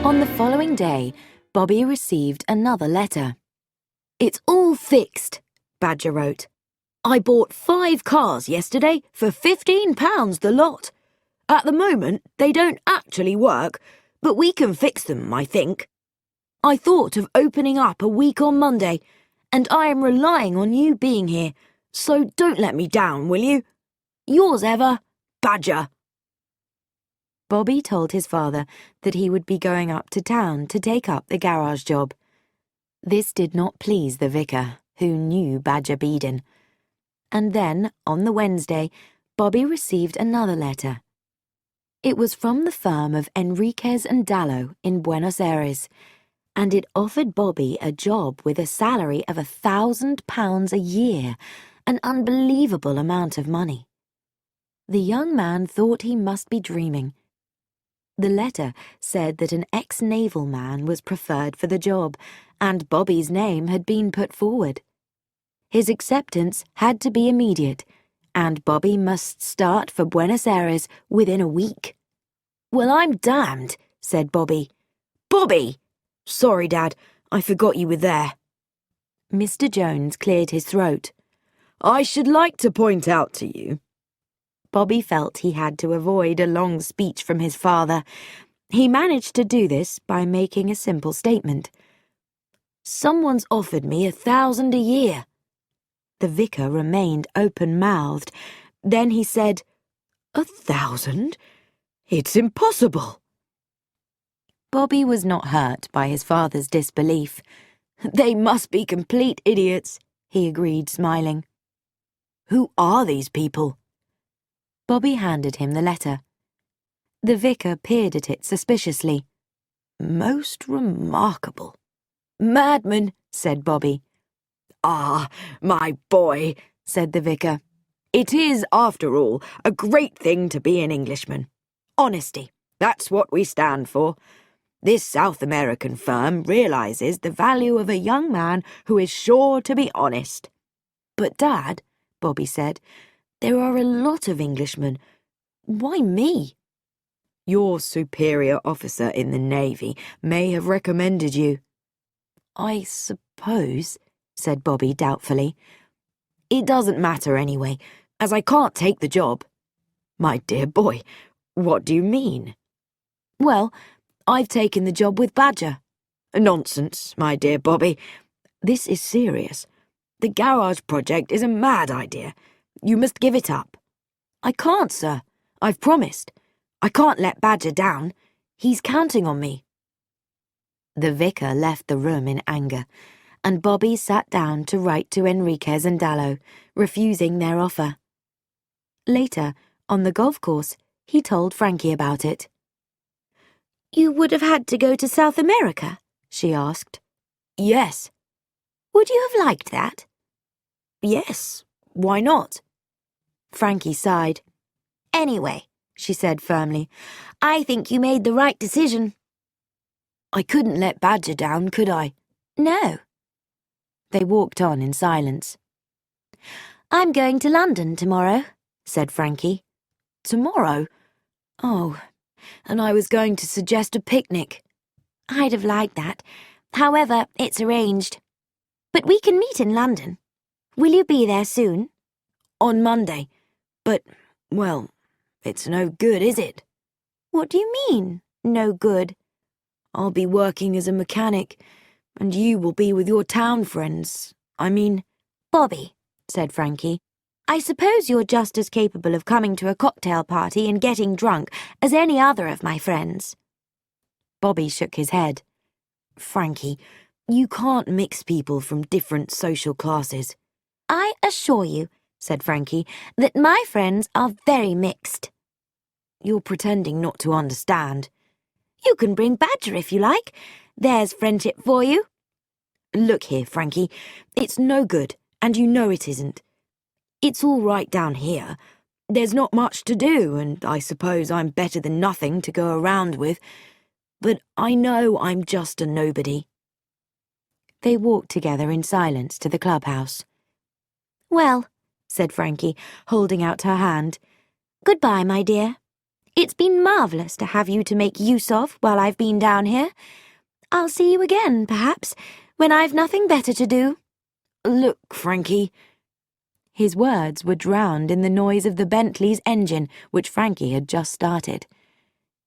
On the following day, Bobby received another letter. "It's all fixed," Badger wrote. "I bought 5 cars yesterday for £15 the lot. At the moment, they don't actually work, but we can fix them, I think. I thought of opening up a week on Monday, and I am relying on you being here, so don't let me down, will you? Yours ever, Badger." Bobby told his father that he would be going up to town to take up the garage job. This did not please the vicar, who knew Badger Beeden. And then, on the Wednesday, Bobby received another letter. It was from the firm of Enriquez and Dallo in Buenos Aires, and it offered Bobby a job with a salary of £1,000 a year, an unbelievable amount of money. The young man thought he must be dreaming. The letter said that an ex-naval man was preferred for the job, and Bobby's name had been put forward. His acceptance had to be immediate, and Bobby must start for Buenos Aires within a week. "Well, I'm damned," said Bobby. "Bobby! Sorry, Dad, I forgot you were there." Mr. Jones cleared his throat. "I should like to point out to you—" Bobby felt he had to avoid a long speech from his father. He managed to do this by making a simple statement. "Someone's offered me 1,000 a year." The vicar remained open-mouthed. Then he said, 1,000? It's impossible." Bobby was not hurt by his father's disbelief. "They must be complete idiots," he agreed, smiling. "Who are these people?" Bobby handed him the letter. The vicar peered at it suspiciously. "Most remarkable." "Madman," said Bobby. "Ah, my boy," said the vicar. "It is, after all, a great thing to be an Englishman. Honesty, that's what we stand for. This South American firm realizes the value of a young man who is sure to be honest." "But, Dad," Bobby said, "there are a lot of Englishmen. Why me?" "Your superior officer in the Navy may have recommended you." "I suppose," said Bobby doubtfully. "It doesn't matter anyway, as I can't take the job." "My dear boy, what do you mean?" "Well, I've taken the job with Badger." "Nonsense, my dear Bobby. This is serious. The garage project is a mad idea. You must give it up." "I can't, sir. I've promised. I can't let Badger down. He's counting on me." The vicar left the room in anger, and Bobby sat down to write to Enriquez and Dallo, refusing their offer. Later, on the golf course, he told Frankie about it. "You would have had to go to South America?" she asked. "Yes." "Would you have liked that?" "Yes. Why not?" Frankie sighed. "Anyway," she said firmly, "I think you made the right decision." "I couldn't let Badger down, could I?" "No." They walked on in silence. "I'm going to London tomorrow," said Frankie. "Tomorrow? Oh, and I was going to suggest a picnic." "I'd have liked that. However, it's arranged. But we can meet in London. Will you be there soon?" "On Monday. But, well, it's no good, is it?" "What do you mean, no good?" "I'll be working as a mechanic, and you will be with your town friends. I mean—" "Bobby," said Frankie, "I suppose you're just as capable of coming to a cocktail party and getting drunk as any other of my friends." Bobby shook his head. "Frankie, you can't mix people from different social classes." "I assure you," said Frankie, "that my friends are very mixed." "You're pretending not to understand." "You can bring Badger if you like. There's friendship for you." "Look here, Frankie, it's no good, and you know it isn't. It's all right down here. There's not much to do, and I suppose I'm better than nothing to go around with. But I know I'm just a nobody." They walked together in silence to the clubhouse. "Well," said Frankie, holding out her hand. "goodbye, my dear. It's been marvellous to have you to make use of while I've been down here. I'll see you again, perhaps, when I've nothing better to do. Look, Frankie. His words were drowned in the noise of the Bentley's engine, which Frankie had just started.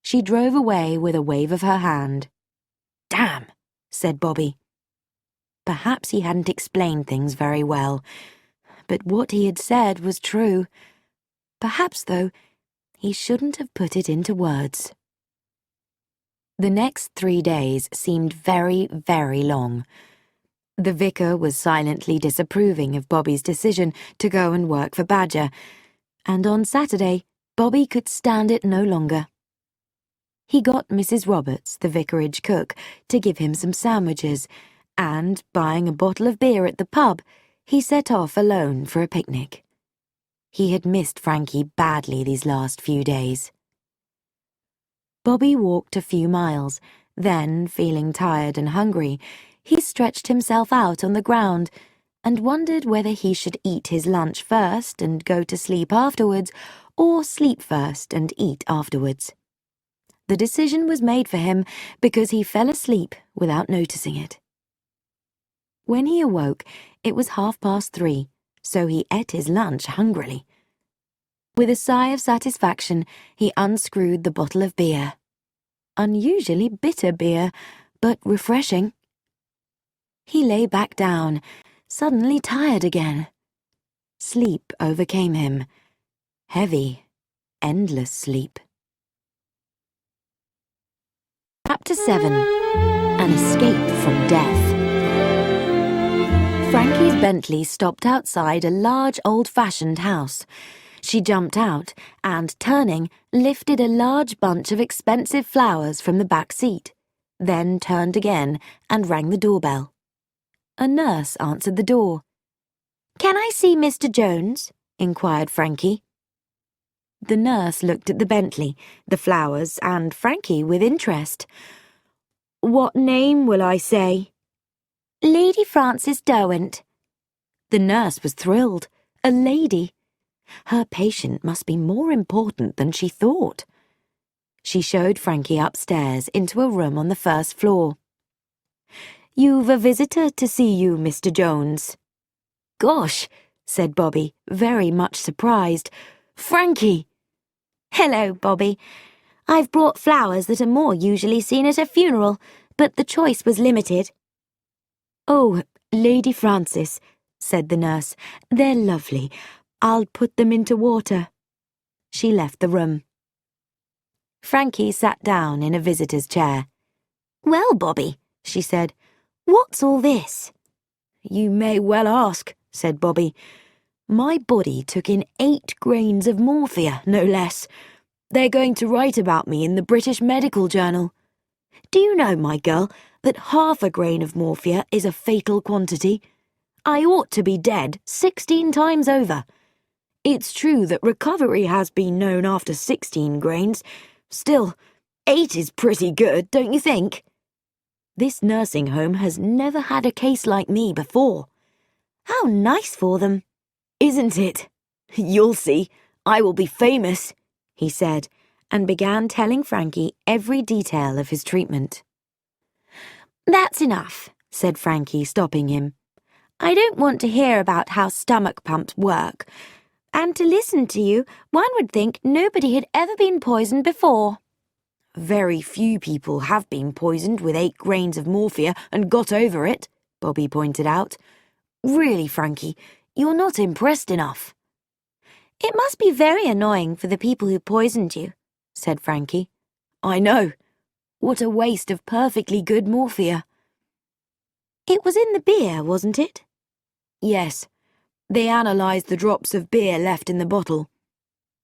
She drove away with a wave of her hand. Damn, said Bobby. Perhaps he hadn't explained things very well, but what he had said was true. Perhaps, though, he shouldn't have put it into words. The next 3 days seemed very, very long. The vicar was silently disapproving of Bobby's decision to go and work for Badger, and on Saturday, Bobby could stand it no longer. He got Mrs. Roberts, the vicarage cook, to give him some sandwiches, and, buying a bottle of beer at the pub, he set off alone for a picnic. He had missed Frankie badly these last few days. Bobby walked a few miles, then, feeling tired and hungry, he stretched himself out on the ground and wondered whether he should eat his lunch first and go to sleep afterwards, or sleep first and eat afterwards. The decision was made for him because he fell asleep without noticing it. When he awoke, it was 3:30, so he ate his lunch hungrily. With a sigh of satisfaction, he unscrewed the bottle of beer. Unusually bitter beer, but refreshing. He lay back down, suddenly tired again. Sleep overcame him. Heavy, endless sleep. Chapter 7. An Escape from Death. Frankie's Bentley stopped outside a large old-fashioned house. She jumped out and, turning, lifted a large bunch of expensive flowers from the back seat, then turned again and rang the doorbell. A nurse answered the door. Can I see Mr. Jones? inquired Frankie. The nurse looked at the Bentley, the flowers, and Frankie with interest. What name will I say? Lady Frances Derwent. The nurse was thrilled. A lady. Her patient must be more important than she thought. She showed Frankie upstairs into a room on the first floor. You've a visitor to see you, Mr. Jones. Gosh, said Bobby, very much surprised. Frankie! Hello, Bobby. I've brought flowers that are more usually seen at a funeral, but the choice was limited. Oh, Lady Frances, said the nurse. They're lovely. I'll put them into water. She left the room. Frankie sat down in a visitor's chair. Well, Bobby, she said, what's all this? You may well ask, said Bobby. My body took in 8 grains of morphia, no less. They're going to write about me in the British Medical Journal. Do you know, my girl, that 1/2 a grain of morphia is a fatal quantity? I ought to be dead 16 times over. It's true that recovery has been known after 16 grains. Still, 8 is pretty good, don't you think? This nursing home has never had a case like me before. How nice for them. Isn't it? You'll see. I will be famous, he said, and began telling Frankie every detail of his treatment. That's enough, said Frankie, stopping him. I don't want to hear about how stomach pumps work. And to listen to you, one would think nobody had ever been poisoned before. Very few people have been poisoned with 8 grains of morphia and got over it, Bobby pointed out. Really, Frankie, you're not impressed enough. It must be very annoying for the people who poisoned you, said Frankie. I know. What a waste of perfectly good morphia. It was in the beer, wasn't it? Yes. They analysed the drops of beer left in the bottle.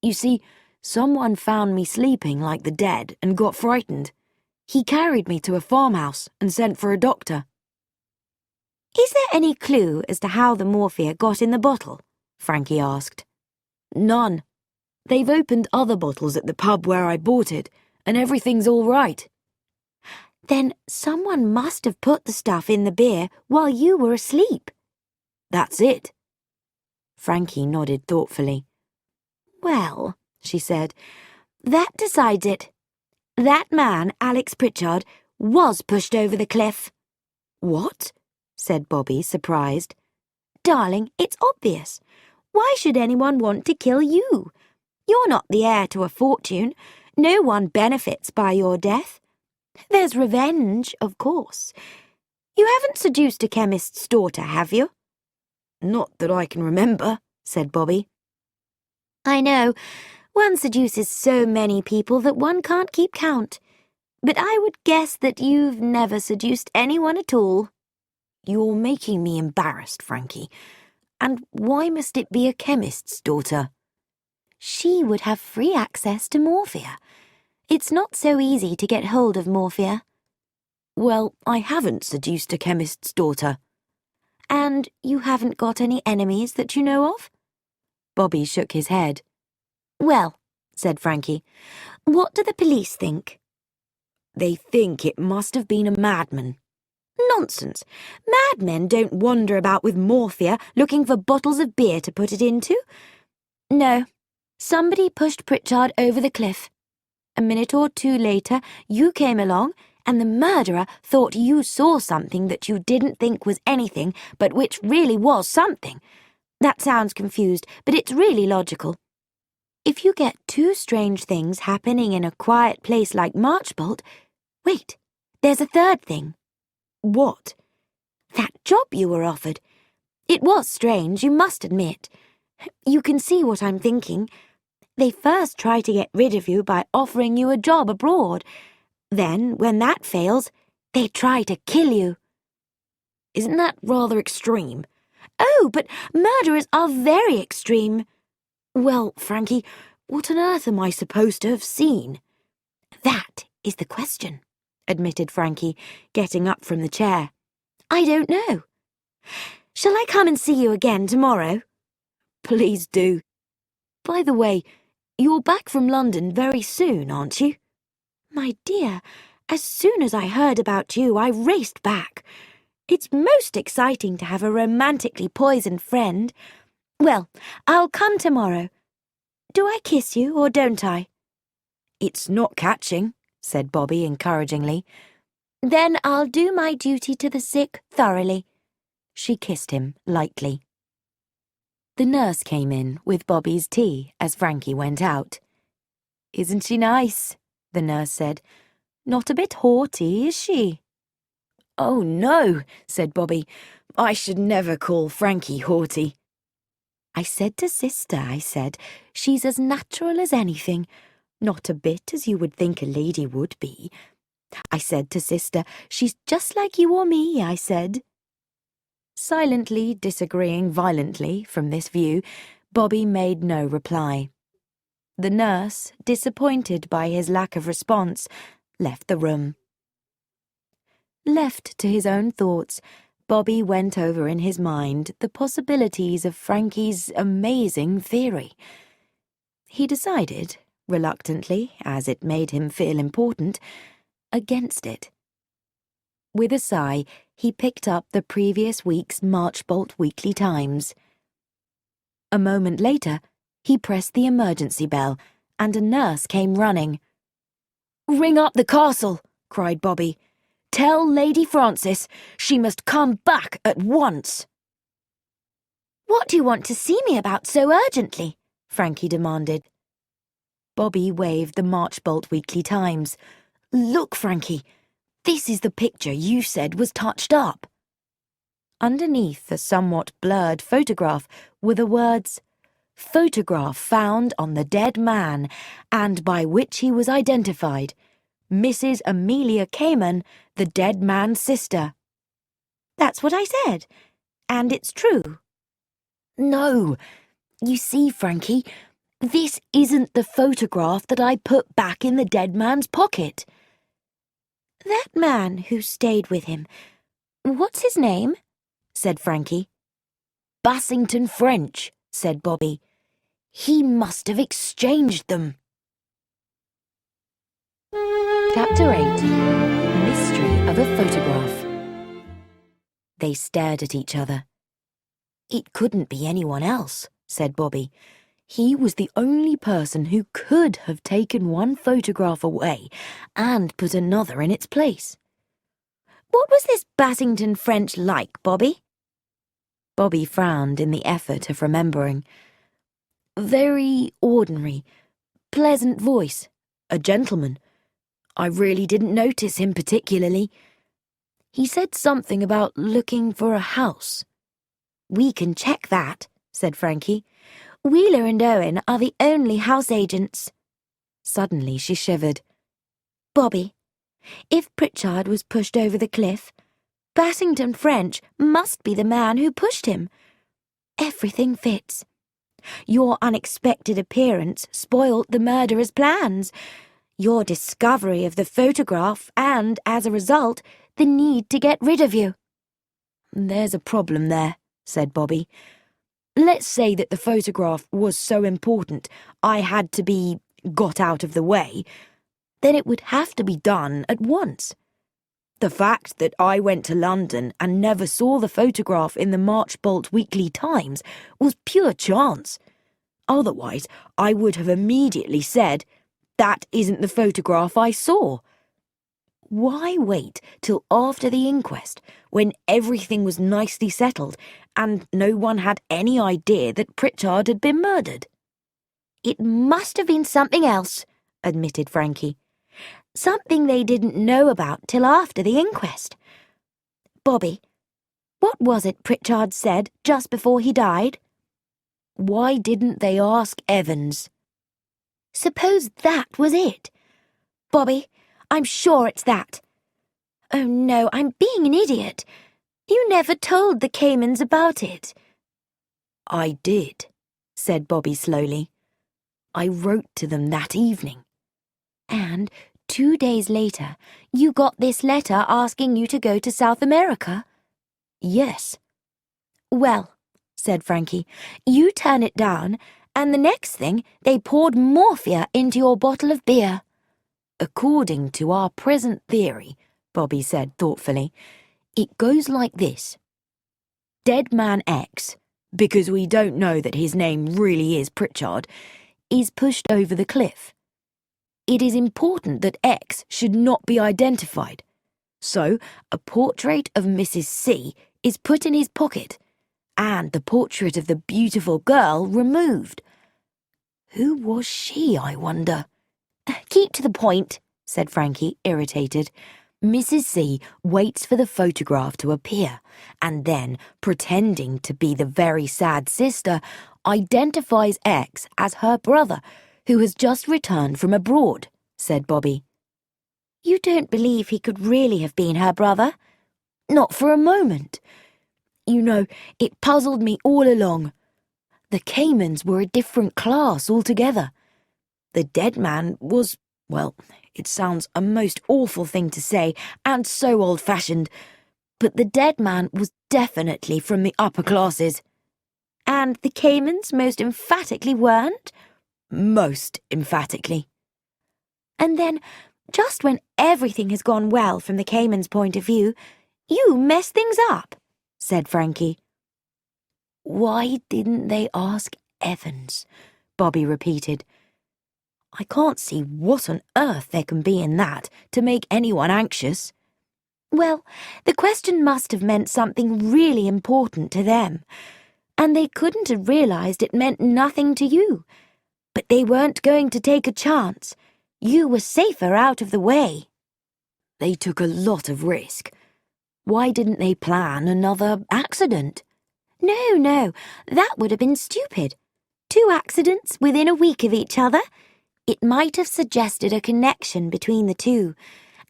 You see, someone found me sleeping like the dead and got frightened. He carried me to a farmhouse and sent for a doctor. Is there any clue as to how the morphia got in the bottle? Frankie asked. None. They've opened other bottles at the pub where I bought it, and everything's all right. Then someone must have put the stuff in the beer while you were asleep. That's it. Frankie nodded thoughtfully. Well, she said, That decides it. That man, Alex Pritchard, was pushed over the cliff. What? Said Bobby, surprised. Darling, it's obvious. Why should anyone want to kill you? You're not the heir to a fortune. No one benefits by your death. There's revenge, of course. You haven't seduced a chemist's daughter, have you? Not that I can remember, said Bobby. I know. One seduces so many people that one can't keep count. But I would guess that you've never seduced anyone at all. You're making me embarrassed, Frankie. And why must it be a chemist's daughter? She would have free access to morphia. It's not so easy to get hold of morphia. Well, I haven't seduced a chemist's daughter. And you haven't got any enemies that you know of? Bobby shook his head. Well, said Frankie, what do the police think? They think it must have been a madman. Nonsense. Madmen don't wander about with morphia looking for bottles of beer to put it into. No, somebody pushed Pritchard over the cliff. A minute or two later, you came along, and the murderer thought you saw something that you didn't think was anything, but which really was something. That sounds confused, but it's really logical. If you get two strange things happening in a quiet place like Marchbolt... Wait, there's a third thing. What? That job you were offered. It was strange, you must admit. You can see what I'm thinking. They first try to get rid of you by offering you a job abroad. Then, when that fails, they try to kill you. Isn't that rather extreme? Oh, but murderers are very extreme. Well, Frankie, what on earth am I supposed to have seen? That is the question, admitted Frankie, getting up from the chair. I don't know. Shall I come and see you again tomorrow? Please do. By the way, you're back from London very soon, aren't you? My dear, as soon as I heard about you, I raced back. It's most exciting to have a romantically poisoned friend. Well, I'll come tomorrow. Do I kiss you or don't I? It's not catching, said Bobby encouragingly. Then I'll do my duty to the sick thoroughly. She kissed him lightly. The nurse came in with Bobby's tea as Frankie went out. Isn't she nice? The nurse said. Not a bit haughty, is she? Oh, no, said Bobby. I should never call Frankie haughty. I said to Sister, I said, she's as natural as anything. Not a bit as you would think a lady would be. I said to Sister, she's just like you or me, I said. Silently disagreeing violently from this view, Bobby made no reply. The nurse, disappointed by his lack of response, left the room. Left to his own thoughts, Bobby went over in his mind the possibilities of Frankie's amazing theory. He decided, reluctantly, as it made him feel important, against it. With a sigh, he picked up the previous week's Marchbolt Weekly Times. A moment later, he pressed the emergency bell, and a nurse came running. "Ring up the castle," cried Bobby. "Tell Lady Frances she must come back at once." "What do you want to see me about so urgently?" Frankie demanded. Bobby waved the Marchbolt Weekly Times. "Look, Frankie, this is the picture you said was touched up." Underneath the somewhat blurred photograph were the words, "Photograph found on the dead man, and by which he was identified, Mrs. Amelia Cayman, the dead man's sister." "That's what I said, and it's true." "No, you see, Frankie, this isn't the photograph that I put back in the dead man's pocket." "That man who stayed with him, what's his name?" said Frankie. "Bassington French," said Bobby. "He must have exchanged them." Chapter 8. Mystery of a Photograph. They stared at each other. "It couldn't be anyone else," said Bobby. He was the only person who could have taken one photograph away and put another in its place. What was this Bassington French like, Bobby? Bobby frowned in the effort of remembering. Very ordinary, pleasant voice, a gentleman. I really didn't notice him particularly. He said something about looking for a house. We can check that, said Frankie. Wheeler and Owen are the only house agents. Suddenly she shivered. Bobby, if Pritchard was pushed over the cliff, Bassington French must be the man who pushed him. Everything fits. Your unexpected appearance spoilt the murderer's plans. Your discovery of the photograph and, as a result, the need to get rid of you. There's a problem there, said Bobby. Let's say that the photograph was so important I had to be got out of the way. Then it would have to be done at once. The fact that I went to London and never saw the photograph in the Marchbolt Weekly Times was pure chance. Otherwise, I would have immediately said, "That isn't the photograph I saw." Why wait till after the inquest, when everything was nicely settled and no one had any idea that Pritchard had been murdered? It must have been something else, admitted Frankie. Something they didn't know about till after the inquest. Bobby, what was it Pritchard said just before he died? Why didn't they ask Evans? Suppose that was it. Bobby, I'm sure it's that. Oh no, I'm being an idiot. You never told the Caymans about it. I did, said Bobby slowly. I wrote to them that evening. And 2 days later, you got this letter asking you to go to South America? Yes. Well, said Frankie, you turn it down, and the next thing they poured morphia into your bottle of beer. According to our present theory, Bobby said thoughtfully, it goes like this. Dead man X, because we don't know that his name really is Pritchard, is pushed over the cliff. It is important that X should not be identified. So, a portrait of Mrs. C is put in his pocket, and the portrait of the beautiful girl removed. Who was she, I wonder? Keep to the point, said Frankie, irritated. Mrs. C waits for the photograph to appear, and then, pretending to be the very sad sister, identifies X as her brother, who has just returned from abroad, said Bobby. You don't believe he could really have been her brother? Not for a moment. You know, it puzzled me all along. The Caymans were a different class altogether. The dead man was, well, it sounds a most awful thing to say, and so old-fashioned, but the dead man was definitely from the upper classes. And the Caymans most emphatically weren't? Most emphatically. And then, just when everything has gone well from the Caymans' point of view, you mess things up, said Frankie. Why didn't they ask Evans? Bobby repeated. I can't see what on earth there can be in that to make anyone anxious. Well, the question must have meant something really important to them, and they couldn't have realised it meant nothing to you. But they weren't going to take a chance. You were safer out of the way. They took a lot of risk. Why didn't they plan another accident? No, that would have been stupid. 2 accidents within a week of each other. It might have suggested a connection between the two,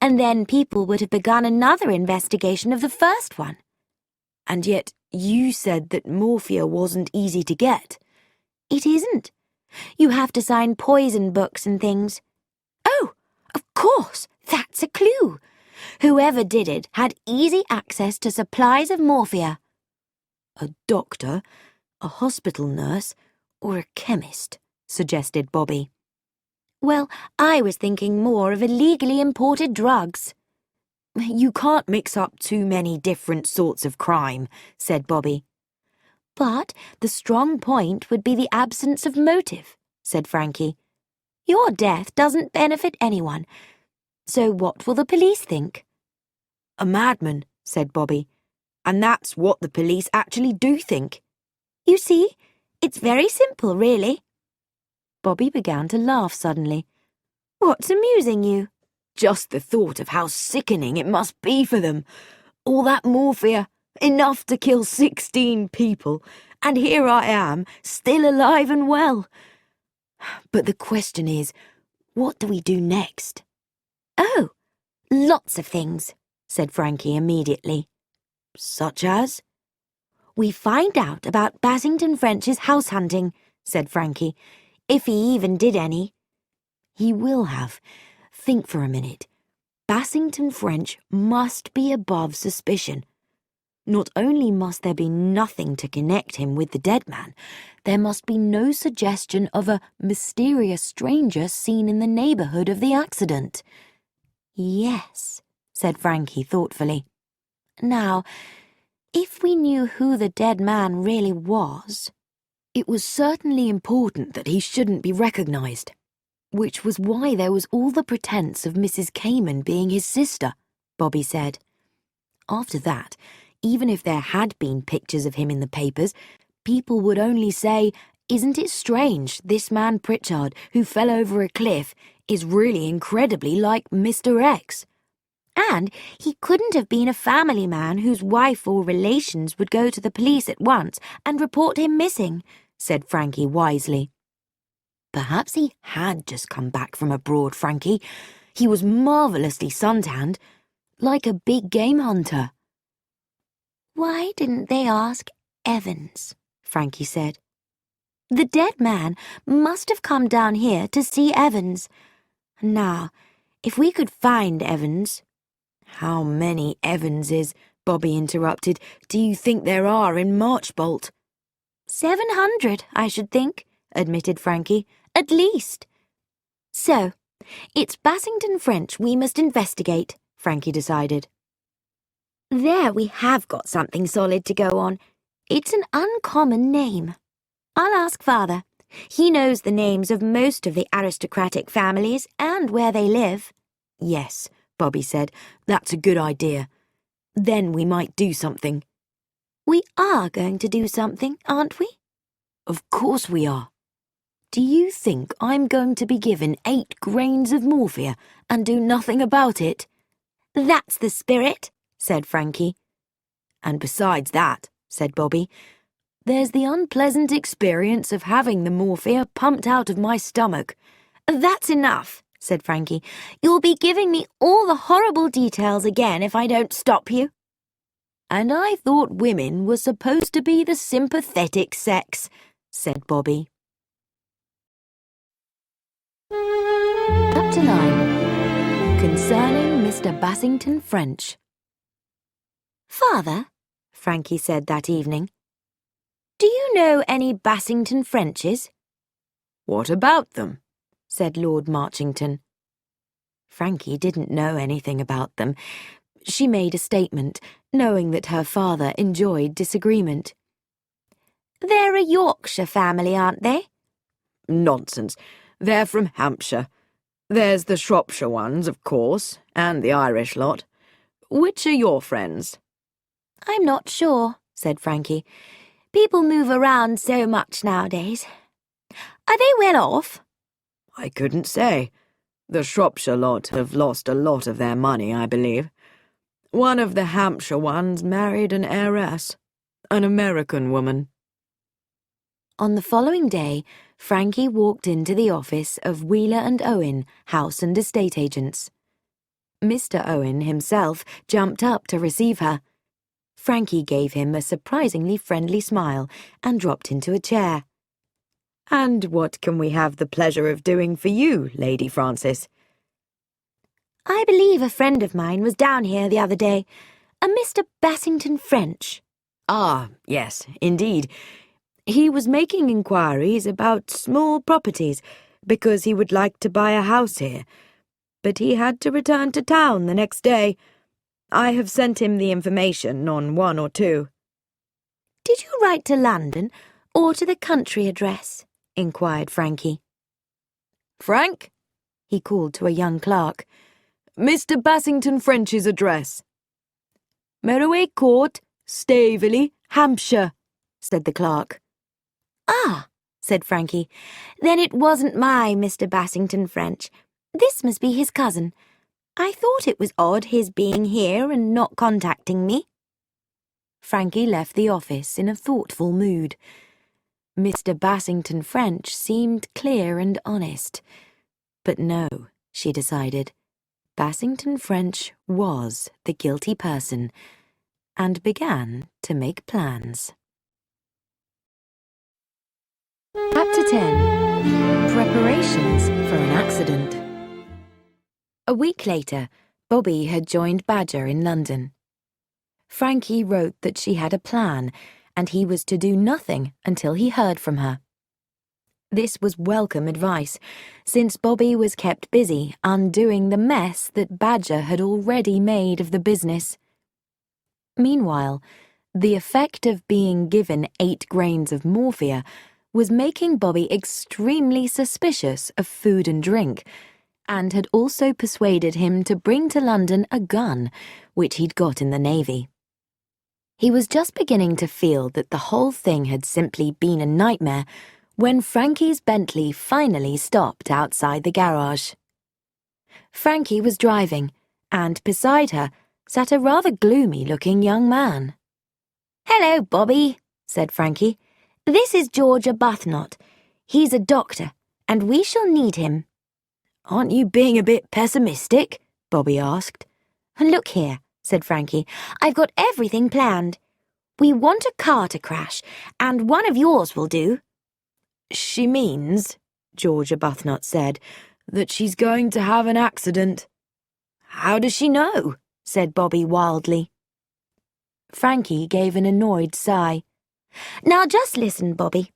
and then people would have begun another investigation of the first one. And yet you said that morphia wasn't easy to get. It isn't. You have to sign poison books and things. Oh, of course, that's a clue. Whoever did it had easy access to supplies of morphia. A doctor, a hospital nurse, or a chemist, suggested Bobby. Well, I was thinking more of illegally imported drugs. You can't mix up too many different sorts of crime, said Bobby. But the strong point would be the absence of motive, said Frankie. Your death doesn't benefit anyone. So what will the police think? A madman, said Bobby. And that's what the police actually do think. You see, it's very simple, really. Bobby began to laugh suddenly. What's amusing you? Just the thought of how sickening it must be for them. All that morphia, enough to kill 16 people, and here I am, still alive and well. But the question is, what do we do next? Oh, lots of things, said Frankie immediately. Such as? We find out about Bassington French's house hunting, said Frankie, if he even did any. He will have. Think for a minute. Bassington French must be above suspicion. Not only must there be nothing to connect him with the dead man, there must be no suggestion of a mysterious stranger seen in the neighbourhood of the accident. Yes, said Frankie thoughtfully. Now, if we knew who the dead man really was... It was certainly important that he shouldn't be recognised, which was why there was all the pretence of Mrs. Cayman being his sister, Bobby said. After that, even if there had been pictures of him in the papers, people would only say, "Isn't it strange, this man Pritchard, who fell over a cliff, is really incredibly like Mr. X." And he couldn't have been a family man whose wife or relations would go to the police at once and report him missing, said Frankie wisely. Perhaps he had just come back from abroad, Frankie. He was marvellously suntanned, like a big game hunter. Why didn't they ask Evans? Frankie said. The dead man must have come down here to see Evans. Now, if we could find Evans... How many Evanses, Bobby interrupted, do you think there are in Marchbolt? 700, I should think, admitted Frankie. At least. So, it's Bassington French we must investigate, Frankie decided. There we have got something solid to go on. It's an uncommon name. I'll ask Father. He knows the names of most of the aristocratic families and where they live. Yes, Bobby said. That's a good idea. Then we might do something. We are going to do something, aren't we? Of course we are. Do you think I'm going to be given 8 grains of morphia and do nothing about it? That's the spirit, said Frankie. And besides that, said Bobby, there's the unpleasant experience of having the morphia pumped out of my stomach. That's enough, said Frankie. You'll be giving me all the horrible details again if I don't stop you. And I thought women were supposed to be the sympathetic sex, said Bobby. Chapter 9. Concerning Mr. Bassington French. Father, Frankie said that evening, do you know any Bassington Frenches? What about them? Said Lord Marchington. Frankie didn't know anything about them. She made a statement, knowing that her father enjoyed disagreement. They're a Yorkshire family, aren't they? Nonsense. They're from Hampshire. There's the Shropshire ones, of course, and the Irish lot. Which are your friends? I'm not sure, said Frankie. People move around so much nowadays. Are they well off? I couldn't say. The Shropshire lot have lost a lot of their money, I believe. One of the Hampshire ones married an heiress, an American woman. On the following day, Frankie walked into the office of Wheeler and Owen, house and estate agents. Mr. Owen himself jumped up to receive her. Frankie gave him a surprisingly friendly smile and dropped into a chair. "And what can we have the pleasure of doing for you, Lady Frances?" I believe a friend of mine was down here the other day, a Mr. Bassington French. Ah, yes, indeed. He was making inquiries about small properties because he would like to buy a house here, but he had to return to town the next day. I have sent him the information on 1 or 2. Did you write to London or to the country address? Inquired Frankie. Frank, he called to a young clerk. Mr. Bassington French's address. Meroway Court, Staveley, Hampshire, said the clerk. Ah, said Frankie. Then it wasn't my Mr. Bassington French. This must be his cousin. I thought it was odd his being here and not contacting me. Frankie left the office in a thoughtful mood. Mr. Bassington French seemed clear and honest. But no, she decided. Bassington French was the guilty person, and began to make plans. Chapter 10. Preparations for an accident. A week later, Bobby had joined Badger in London. Frankie wrote that she had a plan, and he was to do nothing until he heard from her. This was welcome advice, since Bobby was kept busy undoing the mess that Badger had already made of the business. Meanwhile, the effect of being given 8 grains of morphia was making Bobby extremely suspicious of food and drink, and had also persuaded him to bring to London a gun, which he'd got in the Navy. He was just beginning to feel that the whole thing had simply been a nightmare when Frankie's Bentley finally stopped outside the garage. Frankie was driving, and beside her sat a rather gloomy-looking young man. "Hello, Bobby," said Frankie. "This is George Arbuthnot. He's a doctor, and we shall need him." "Aren't you being a bit pessimistic?" Bobby asked. "Look here," said Frankie. "I've got everything planned. We want a car to crash, and one of yours will do." "She means," George Arbuthnot said, "that she's going to have an accident." "How does she know?" said Bobby wildly. Frankie gave an annoyed sigh. "Now just listen, Bobby.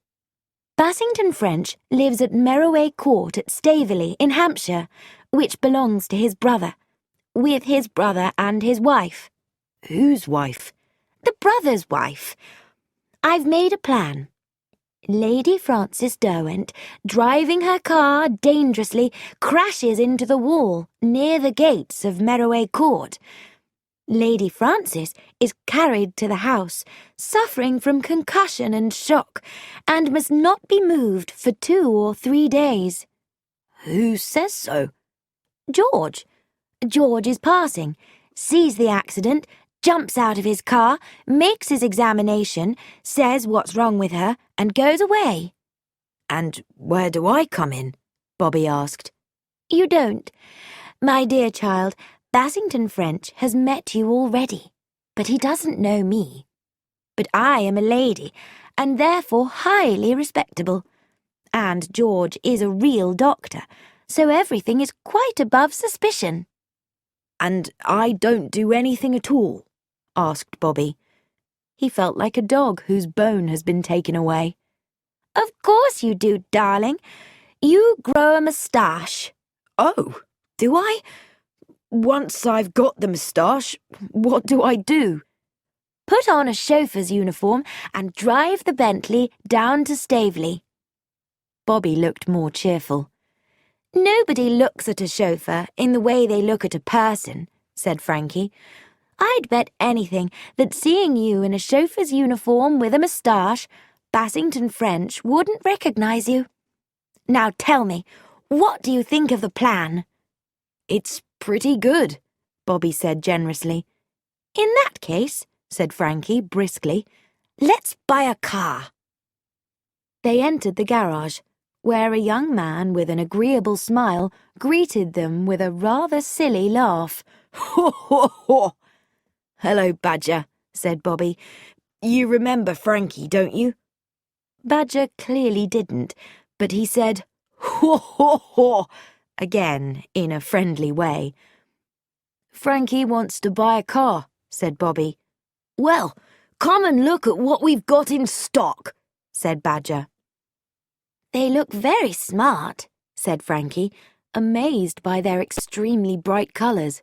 Bassington French lives at Meroway Court at Staveley in Hampshire, which belongs to his brother, with his brother and his wife." "Whose wife?" "The brother's wife. I've made a plan. Lady Frances Derwent, driving her car dangerously, crashes into the wall near the gates of Meroway Court. Lady Frances is carried to the house, suffering from concussion and shock, and must not be moved for 2 or 3 days. "Who says so?" "George. George is passing, sees the accident, jumps out of his car, makes his examination, says what's wrong with her, and goes away." "And where do I come in?" Bobby asked. "You don't. My dear child, Bassington French has met you already, but he doesn't know me. But I am a lady, and therefore highly respectable. And George is a real doctor, so everything is quite above suspicion." "And I don't do anything at all?" asked Bobby. He felt like a dog whose bone has been taken away. "Of course you do, darling. You grow a moustache." "Oh, do I? Once I've got the moustache, what do I do?" "Put on a chauffeur's uniform and drive the Bentley down to Staveley." Bobby looked more cheerful. "Nobody looks at a chauffeur in the way they look at a person," said Frankie. "I'd bet anything that seeing you in a chauffeur's uniform with a moustache, Bassington French wouldn't recognise you. Now tell me, what do you think of the plan?" "It's pretty good," Bobby said generously. "In that case," said Frankie briskly, "let's buy a car." They entered the garage, where a young man with an agreeable smile greeted them with a rather silly laugh. "Ho, ho, ho!" "Hello, Badger," said Bobby. "You remember Frankie, don't you?" Badger clearly didn't, but he said, "Ho, ho, ho!" again in a friendly way. "Frankie wants to buy a car," said Bobby. "Well, come and look at what we've got in stock," said Badger. "They look very smart," said Frankie, amazed by their extremely bright colours.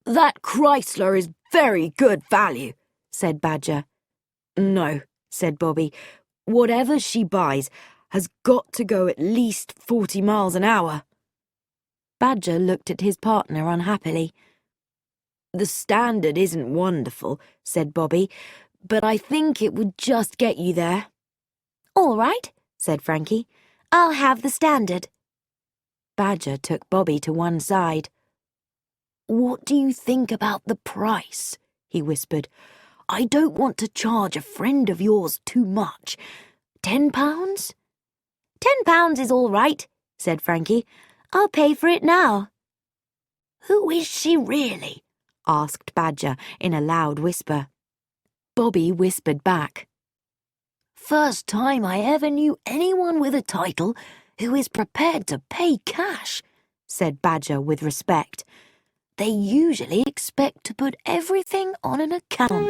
"That Chrysler is very good value," said Badger. "No," said Bobby. "Whatever she buys has got to go at least 40 miles an hour." Badger looked at his partner unhappily. "The standard isn't wonderful," said Bobby, "but I think it would just get you there." "All right," said Frankie. "I'll have the standard." Badger took Bobby to one side. "What do you think about the price?" he whispered. "I don't want to charge a friend of yours too much. £10? £10 is all right," said Frankie. "I'll pay for it now." "Who is she really?" asked Badger in a loud whisper. Bobby whispered back. "First time I ever knew anyone with a title who is prepared to pay cash," said Badger with respect. "They usually expect to put everything on an account."